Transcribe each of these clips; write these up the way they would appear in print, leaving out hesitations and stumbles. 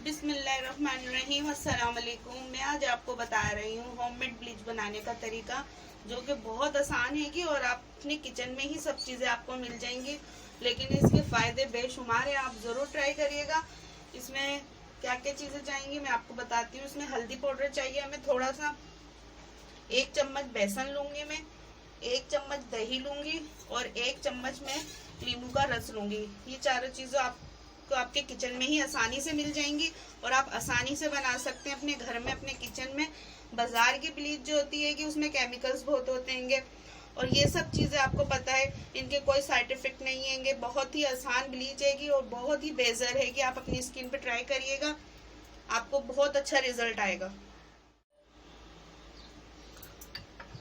बिस्मिल्लाहिर्रहमानिर्रहीम, अस्सलाम वालेकुम। मैं आज आपको बता रही हूँ होममेड ब्लीच बनाने का तरीका, जो कि बहुत आसान है कि और आप अपने किचन में ही सब चीज़ें आपको मिल जाएंगी, लेकिन इसके फ़ायदे बेशुमार है। आप ज़रूर ट्राई करिएगा। इसमें क्या क्या चीज़ें चाहिए मैं आपको बताती हूँ। इसमें हल्दी पाउडर चाहिए हमें थोड़ा सा, 1 चम्मच बेसन लूँगी मैं, 1 चम्मच दही लूँगी और 1 चम्मच में नींबू का रस लूँगी। ये चारों चीज़ें आपको आपके किचन में ही आसानी से मिल जाएंगी और आप आसानी से बना सकते हैं अपने घर में, अपने किचन में। बाजार की ब्लीच जो होती है कि उसमें केमिकल्स बहुत होते हैं और ये सब चीज़ें आपको पता है, इनके कोई साइड इफेक्ट नहीं हैंगे। बहुत ही आसान ब्लीच हैगी और बहुत ही बेहतर है कि आप अपनी स्किन पे ट्राई करिएगा, आपको बहुत अच्छा रिजल्ट आएगा।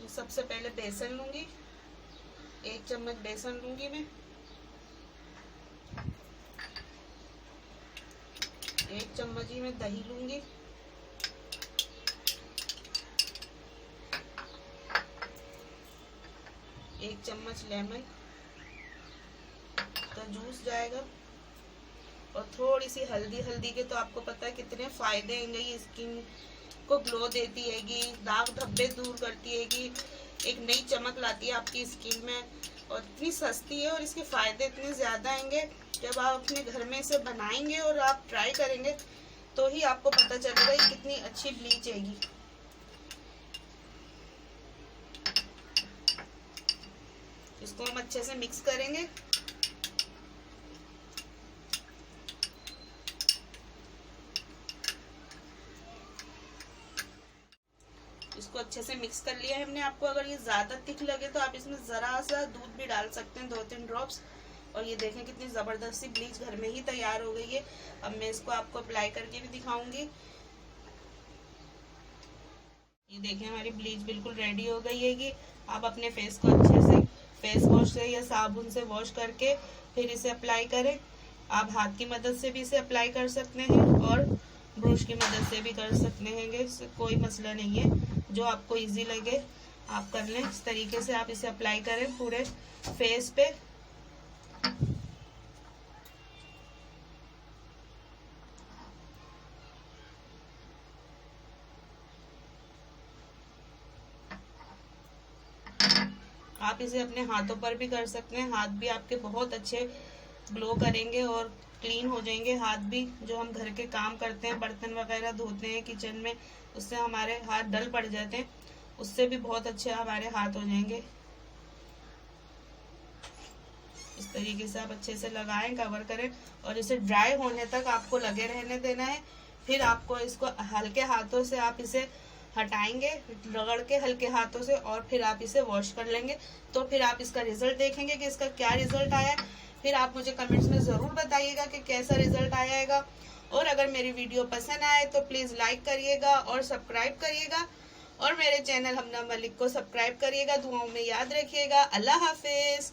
सबसे पहले बेसन लूंगी, 1 चम्मच बेसन लूंगी मैं, 1 चम्मच ही मैं दही लूंगी, 1 चम्मच लेमन का जूस जाएगा और थोड़ी सी हल्दी। हल्दी के तो आपको पता है कितने फायदे हैं। ये स्किन को ग्लो देती हैगी, दाग धब्बे दूर करती हैगी, एक नई चमक लाती है आपकी स्किन में और इतनी सस्ती है और इसके फायदे इतने ज़्यादा आएंगे। जब आप अपने घर में इसे बनाएंगे और आप ट्राई करेंगे तो ही आपको पता चलेगा ये कितनी अच्छी ब्लीच हैगी। इसको हम अच्छे से मिक्स करेंगे। इसको अच्छे से मिक्स कर लिया है हमने। आपको अगर ये ज़्यादा थिक लगे तो आप इसमें ज़रा सा दूध भी डाल सकते हैं, 2-3 ड्रॉप्स। और ये देखें कितनी ज़बरदस्त सी ब्लीच घर में ही तैयार हो गई है। अब मैं इसको आपको अप्लाई करके भी दिखाऊंगी। ये देखें हमारी ब्लीच बिल्कुल रेडी हो गई है कि आप अपने फेस को अच्छे से फेस वॉश से या साबुन से वॉश करके फिर इसे अप्लाई करें। आप हाथ की मदद से भी इसे अप्लाई कर सकते हैं और ब्रश की मदद से भी कर सकते हैं, इससे कोई मसला नहीं है। जो आपको इजी लगे आप कर लें। इस तरीके से आप इसे अप्लाई करें पूरे फेस पे। आप इसे अपने हाथों पर भी कर सकते हैं, हाथ भी आपके बहुत अच्छे ग्लो करेंगे और क्लीन हो जाएंगे हाथ भी। जो हम घर के काम करते हैं, बर्तन वगैरह धोते हैं किचन में, उससे हमारे हाथ डल पड़ जाते हैं, उससे भी बहुत अच्छे हमारे हाथ हो जाएंगे। इस तरीके से आप अच्छे से लगाएं, कवर करें और इसे ड्राई होने तक आपको लगे रहने देना है। फिर आपको इसको हल्के हाथों से आप इसे हटाएंगे, रगड़ के हल्के हाथों से, और फिर आप इसे वॉश कर लेंगे। तो फिर आप इसका रिजल्ट देखेंगे कि इसका क्या रिजल्ट आया। फिर आप मुझे कमेंट्स में ज़रूर बताइएगा कि कैसा रिजल्ट आएगा। और अगर मेरी वीडियो पसंद आए तो प्लीज़ लाइक करिएगा और सब्सक्राइब करिएगा और मेरे चैनल हमना मलिक को सब्सक्राइब करिएगा। दुआओं में याद रखिएगा। अल्लाह हाफिज़।